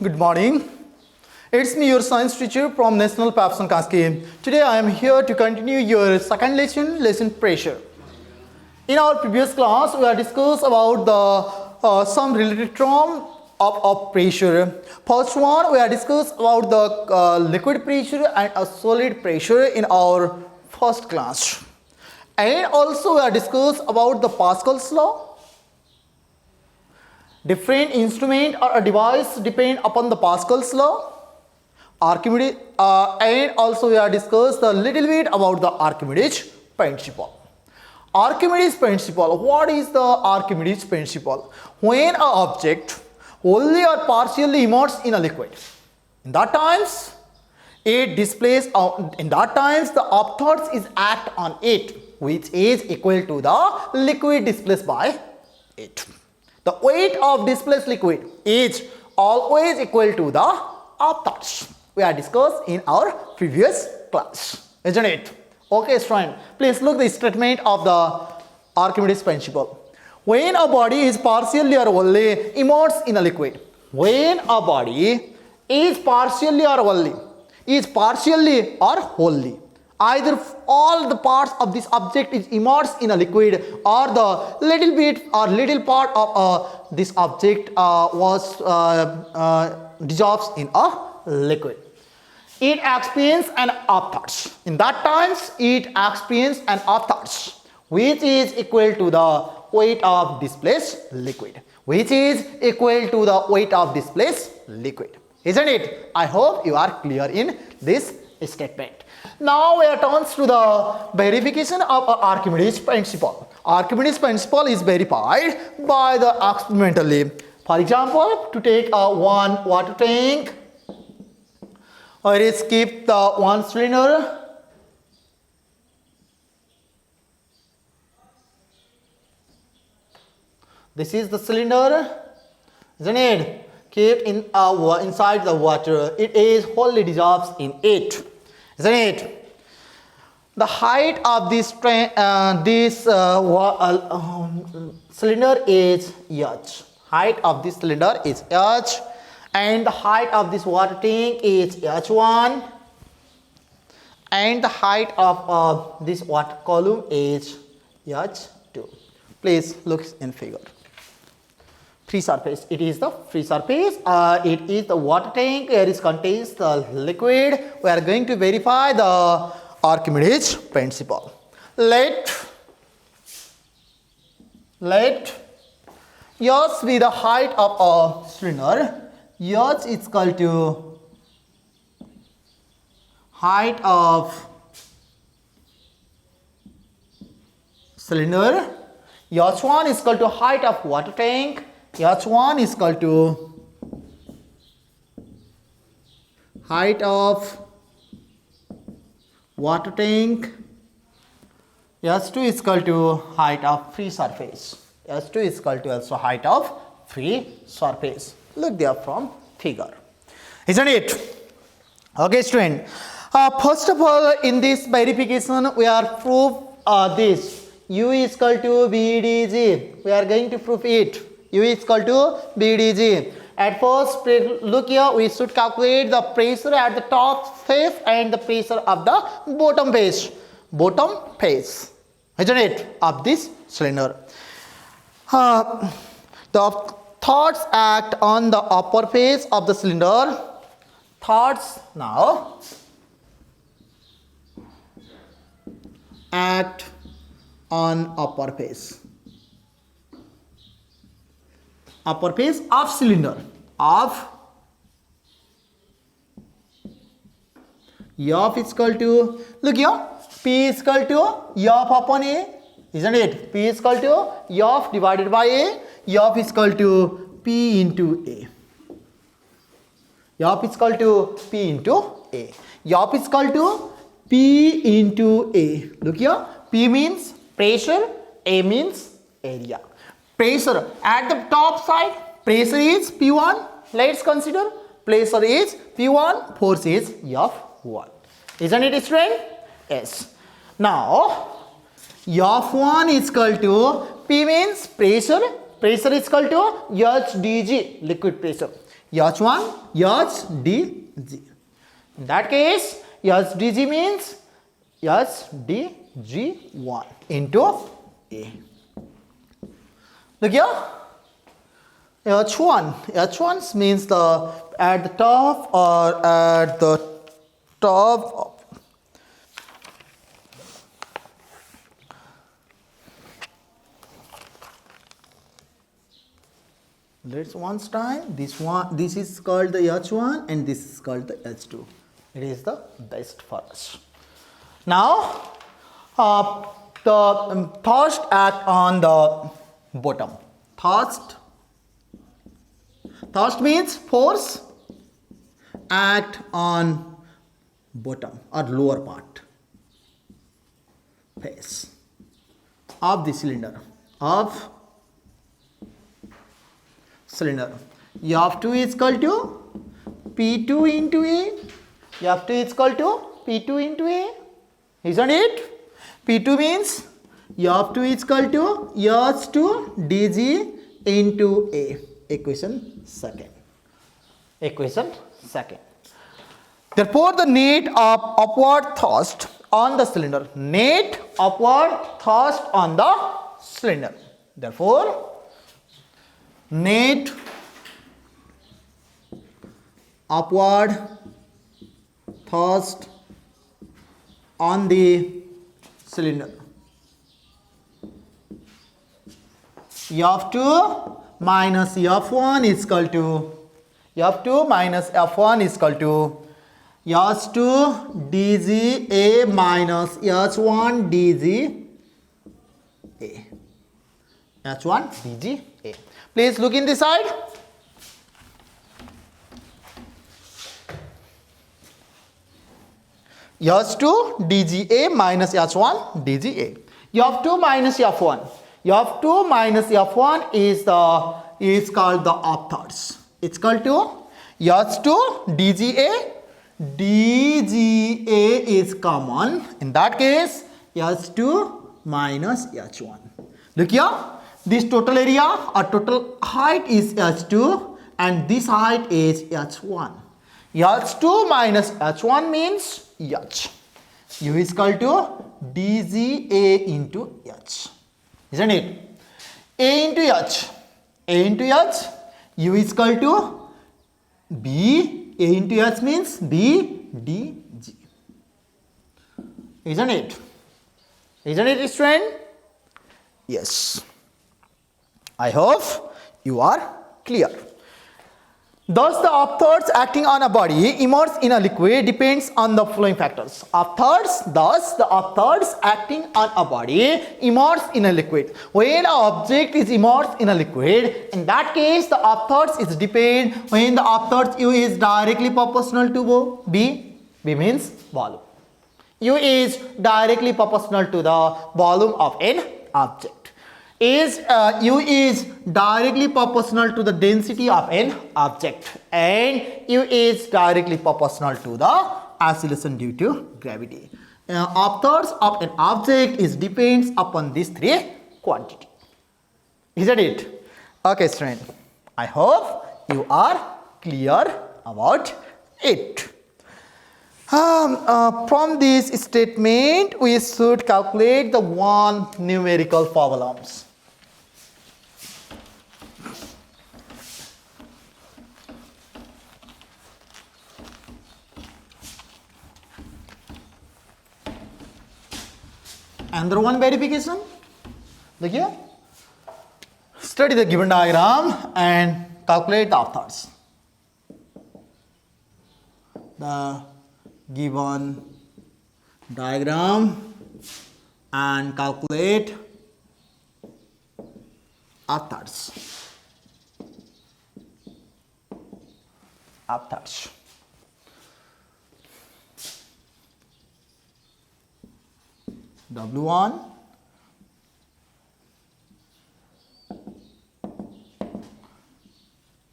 Good morning. It's me, your science teacher from National Papson Kasky. Today I am here to continue your second lesson pressure. In our previous class, we have discussed about the some related term of pressure. First one, we have discussed about the liquid pressure and a solid pressure in our first class. And also we have discussed about the Pascal's law. Different instrument or a device depend upon the Pascal's law. Archimedes, and also we have discussed a little bit about the Archimedes principle. Archimedes principle. What is the Archimedes principle? When an object wholly or partially immersed in a liquid, in that times it displays. In that times the upthrust is act on it, which is equal to the liquid displaced by it. The weight of displaced liquid is always equal to the upthrust. We have discussed in our previous class, isn't it? Okay, student, please look the statement of the Archimedes principle. When a body is partially or wholly immersed in a liquid, when a body is partially or wholly, either all the parts of this object is immersed in a liquid, or the little bit or little part of this object was dissolved in a liquid, it experiences an upthrust. In that times it experiences an upthrust which is equal to the weight of displaced liquid, isn't it? I hope you are clear in this statement. Now we are turns to the verification of Archimedes principle. Archimedes principle is verified by the experimentally. For example, to take one water tank, or is keep the one cylinder. This is the cylinder, isn't it? Kept in inside the water. It is wholly dissolved in it, isn't it? The height of this cylinder is h. Height of this cylinder is h, and the height of this water tank is h1, and the height of this water column is h2. Please look in figure. Free surface. It is the free surface. It is the water tank where it contains the liquid. We are going to verify the Archimedes principle. Let h be the height of a cylinder. H is equal to height of cylinder. H1 is equal to height of water tank. H1 is equal to height of water tank. H2 is equal to height of free surface. H2 is equal to also height of free surface. Look there from figure, isn't it? Okay, student. First of all, in this verification, we are proof this U is equal to BdG. We are going to prove it. U is equal to BdG. At first, look here, we should calculate the pressure at the top face and the pressure of the bottom face, isn't it, of this cylinder. The thoughts act on the upper face of the cylinder. Thoughts now act on upper face of cylinder of F is equal to, look here, P is equal to F upon A, isn't it? P is equal to F divided by A. F is equal to P into A. F is equal to P into A. F is equal to P into A. Look here, P means pressure, A means area. Pressure at the top side, pressure is P1. Let's consider pressure is P1, force is F1. Isn't it, student? Yes. Now, F1 is equal to P means pressure. Pressure is equal to H dg, liquid pressure. H1, HDG. In that case, HDG means HDG1 into A. Look here. H1 means the at the top or at the top of let's once time this is called the H1 and this is called the H2. It is the best for us. Now the thrust act on the bottom. Thrust means force act on bottom or lower part face of the cylinder F2 is equal to P2 into A. F2 is equal to P2 into A, isn't it? P2 means F2 is equal to H2 dg into A. Equation second. Therefore, the net of upward thrust on the cylinder. Therefore, net upward thrust on the cylinder. F2 minus F1 is equal to H2 dg A minus H1 dg A. H1 dg A. Please look in this side. H2 dga minus H1 dga. F2 minus F1. F2 minus F1 is called the upthrust. It's called to H2 dga. dga is common. In that case, H2 minus H1. Look here. This total area or total height is H2 and this height is H1. H2 minus H1 means H. U is equal to dga into H. Isn't it? A into H. U is equal to B. A into H means B dg. Isn't it, student? Yes. I hope you are clear. Thus, the upthrust acting on a body immersed in a liquid depends on the following factors. Thus, the upthrust acting on a body immersed in a liquid. When an object is immersed in a liquid, in that case, the upthrust is depend when the upthrust U is directly proportional to B. B means volume. U is directly proportional to the volume of an object. U is directly proportional to the density of an object and U is directly proportional to the acceleration due to gravity. Upthrust of an object depends upon these three quantities. Isn't it? Okay, student. I hope you are clear about it. From this statement, we should calculate the one numerical problems. Another one verification. Look here. Study the given diagram and calculate the upthrust. The given diagram and calculate upthrust. W1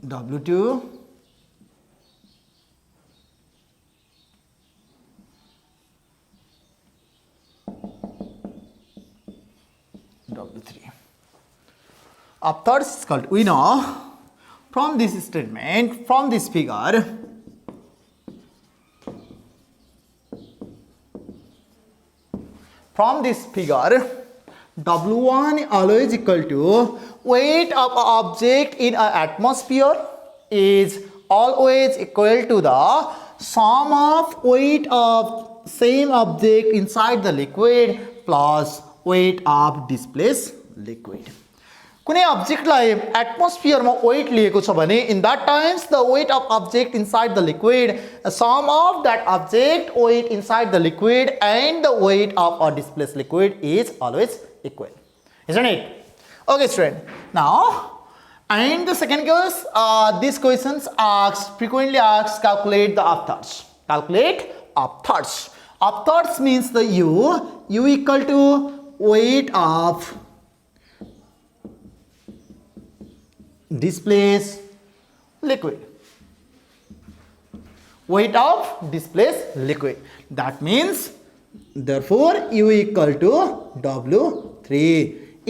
W2 W3. Upthrust is called, we know From this statement, from this figure, W1 always equal to weight of an object in an atmosphere is always equal to the sum of weight of same object inside the liquid plus weight of displaced liquid. कुनै अब्जेक्टलाई एटमोस्फियरमा wait लिएको छ भने in that times the weight of object inside the liquid sum of that object weight inside the liquid and the weight of a displaced liquid is always equal. Isn't it? Okay, student. Now, and the second case, these questions frequently asks calculate the upthrust. Calculate upthrust. Upthrust means the U equal to weight of displaced liquid. Weight of displaced liquid. That means, therefore, U equal to W3.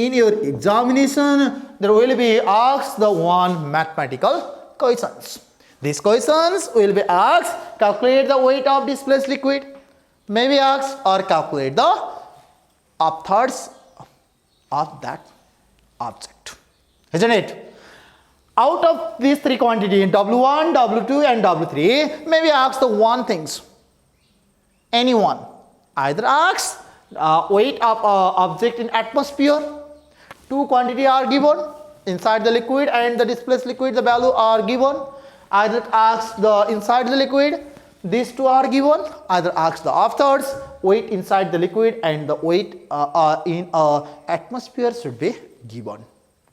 In your examination, there will be asked the one mathematical questions. These questions will be asked calculate the weight of displaced liquid, maybe asked or calculate the upthrust of that object. Isn't it? Out of these three quantities, W1, W2 and W3, maybe ask the one things. Any one. Either ask weight of object in atmosphere. Two quantity are given inside the liquid and the displaced liquid, the value are given. Either ask the inside the liquid, these two are given. Either ask the upthrust, weight inside the liquid and the weight in atmosphere should be given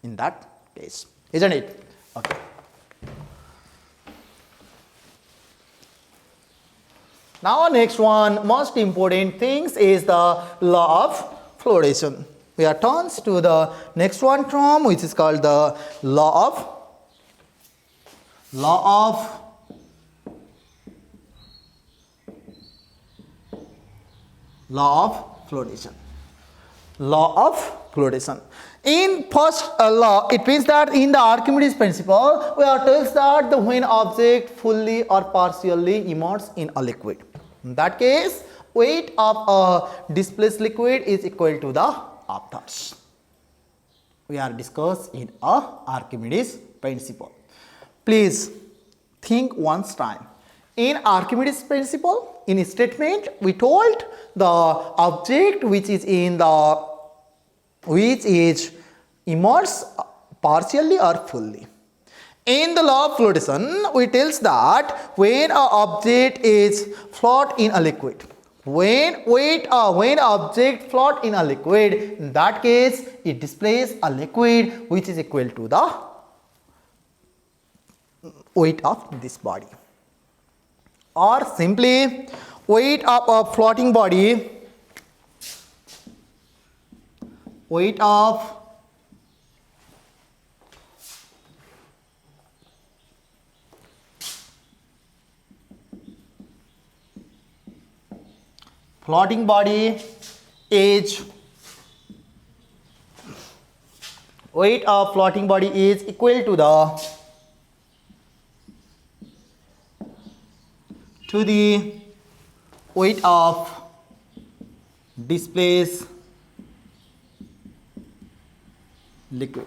in that case. Isn't it? Okay. Now next one, most important things is the law of fluoridation. We are turns to the next one term, which is called the law of fluoridation. Law of fluoridation. In first law, it means that in the Archimedes principle, we are told that the when object fully or partially immersed in a liquid. In that case, weight of a displaced liquid is equal to the upthrust. We are discussed in a Archimedes principle. Please think once time. In Archimedes principle, in a statement, we told the object which is immersed partially or fully. In the law of fluoridation, we tells that when an object is float in a liquid, when object float in a liquid, in that case it displays a liquid which is equal to the weight of this body, or simply weight of a floating body, weight of floating body is weight of floating body is equal to the weight of displaced liquid.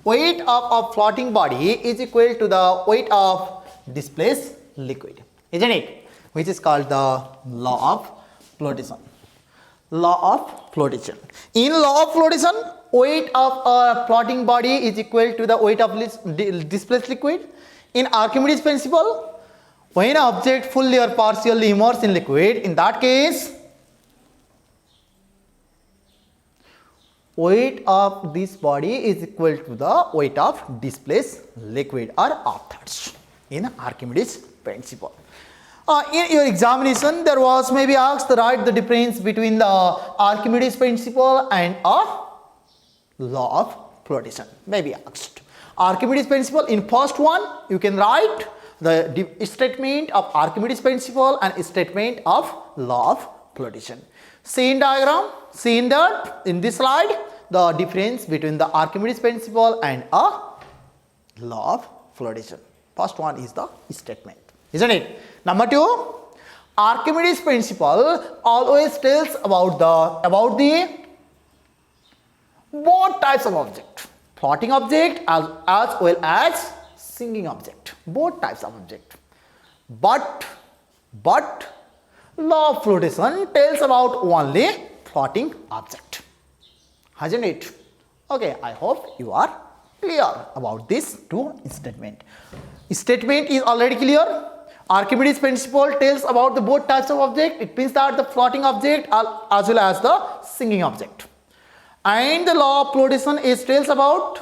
Weight of a floating body is equal to the weight of displaced liquid, isn't it? Which is called the law of fluoridation. Law of fluoridation. In law of fluoridation, weight of a floating body is equal to the weight of displaced liquid. In Archimedes principle, when an object fully or partially immersed in liquid, in that case, weight of this body is equal to the weight of displaced liquid or upthrust in Archimedes principle. In your examination, there was maybe asked to write the difference between the Archimedes principle and a law of fluoridation. Maybe asked. Archimedes principle, in first one, you can write the statement of Archimedes principle and statement of law of fluoridation. See in diagram, see in that, in this slide, the difference between the Archimedes principle and a law of flotation. First one is the statement, isn't it? Number two, Archimedes principle always tells about the both types of object, floating object as well as sinking object, both types of object. But law of flotation tells about only floating object, hasn't it? Okay, I hope you are clear about this two statement. Statement is already clear. Archimedes principle tells about the both types of object. It means that the floating object as well as the sinking object. And the law of flotation is tells about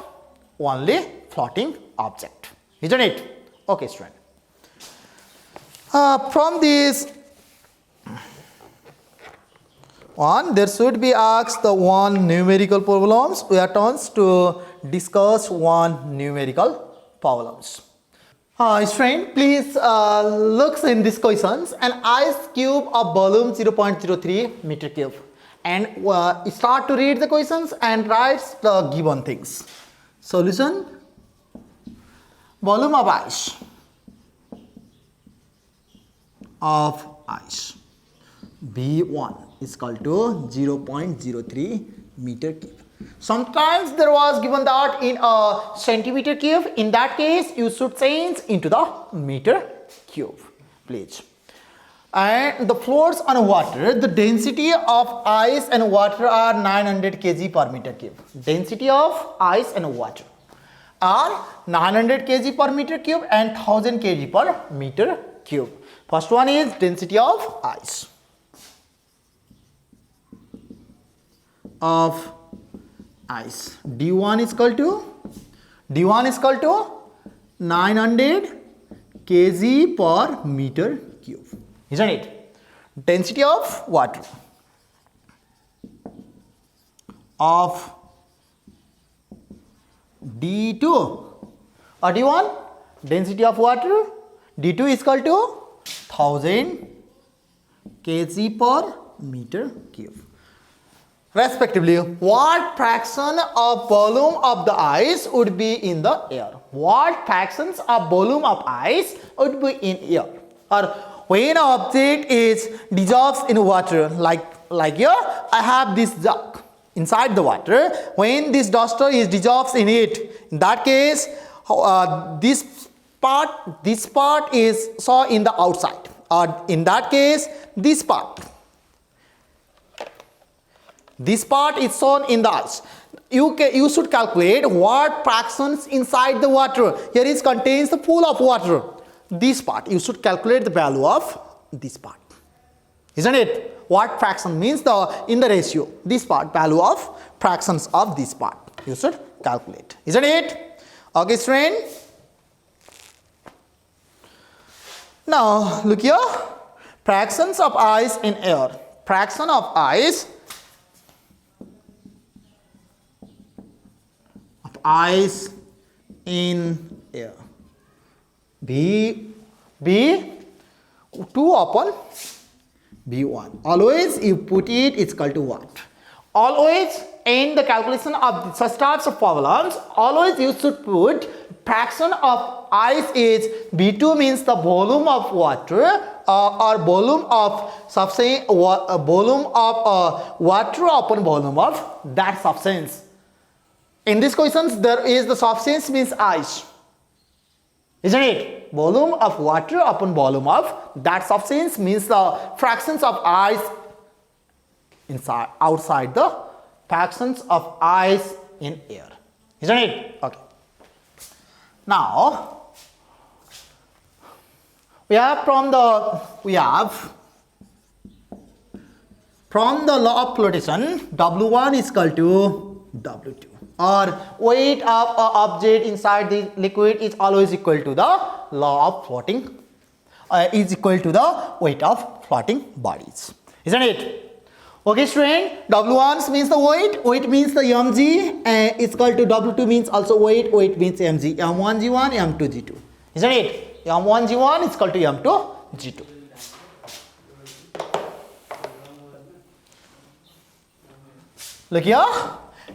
only floating object, isn't it? Okay, student. From this one, there should be asked the one numerical problems. We are turns to discuss one numerical problems. Student, please look in these questions. An ice cube of volume 0.03 meter cube, and start to read the questions and write the given things. Solution: volume of ice V1 is equal to 0.03 meter cube. Sometimes there was given that in a centimeter cube. In that case, you should change into the meter cube, please. And the floats on water, the density of ice and water are 900 kg per meter cube. Density of ice and water are 900 kg per meter cube and 1000 kg per meter cube. First one is density of ice. D1 is equal to 900 kg per meter cube, isn't it? Density of water of D2 or D1, density of water D2 is equal to 1000 kg per meter cube. Respectively, what fraction of volume of the ice would be in the air? What fractions of volume of ice would be in air? Or when an object is dissolved in water, like here, I have this jug inside the water. When this duster is dissolved in it, in that case, this part is saw in the outside. Or in that case, this part is shown in the ice. You should calculate what fractions inside the water. Here is contains the pool of water. This part, you should calculate the value of this part, isn't it? What fraction means in the ratio. This part, value of fractions of this part, you should calculate, isn't it? Okay, student. Now look here. Fractions of ice in air. Fraction of ice in air. B 2 upon B1. Always you put it's equal to what? Always in the calculation of such types of problems, always you should put fraction of ice is B2 means the volume of water or volume of substance, volume of water upon volume of that substance. In these questions, there is the substance means ice, isn't it? Volume of water upon volume of that substance means the fractions of ice inside, outside the fractions of ice in air, isn't it? Okay. Now we have from the law of flotation, W1 is equal to W2. Or weight of an object inside the liquid is always equal to the law of floating, is equal to the weight of floating bodies, isn't it? Okay, student, W1 means the weight means the mg, and is equal to W2 means also weight means mg, m1 g1, m2 g2, isn't it? m1 g1 is equal to m2 g2. Look here.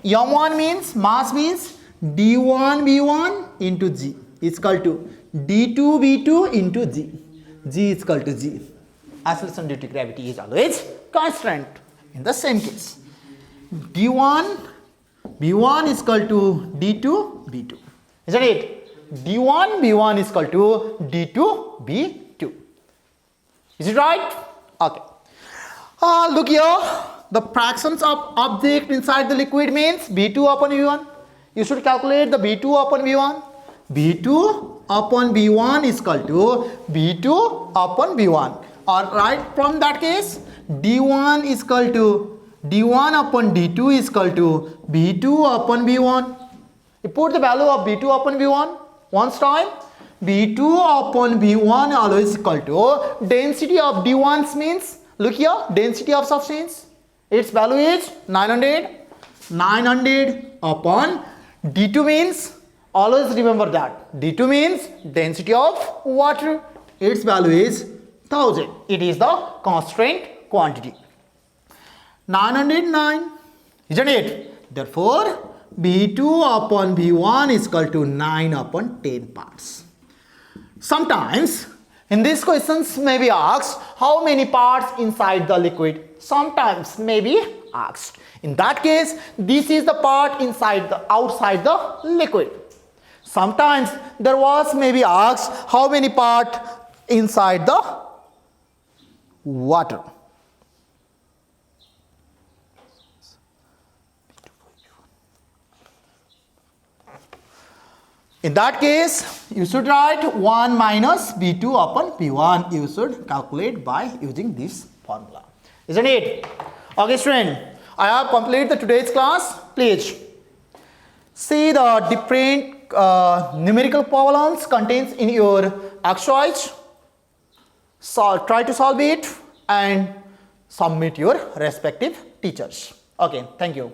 M1 means mass means D1 V1 into G is equal to d2v2 into G. G is equal to G. Acceleration due to gravity is always constant. In the same case, d1 v1 is equal to d2 v2. Isn't it? d1 v1 is equal to d2 v2. Is it right? Okay. Look here. The fractions of object inside the liquid means v2 upon v1. You should calculate the v2 upon v1. v2 upon v1 is equal to v2 upon v1. Alright, from that case, d1 is equal to d1 upon d2 is equal to v2 upon v1. You put the value of v2 upon v1 once time. v2 upon v1 always equal to density of d1 means, look here, density of substance. Its value is 900. 900 upon d2 means, always remember that d2 means density of water. Its value is 1000. It is the constraint quantity. 909, isn't it? Therefore, v2 upon v1 is equal to 9 upon 10 parts. Sometimes in these questions may be asked how many parts inside the liquid. Sometimes may be asked. In that case, this is the part inside the outside the liquid. Sometimes there was maybe asked how many part inside the water. In that case, you should write 1 minus v2 upon v1. You should calculate by using this formula. Isn't it? Okay, student, I have completed the today's class. Please see the different numerical problems contains in your exercise. So try to solve it and submit your respective teachers. Okay, thank you.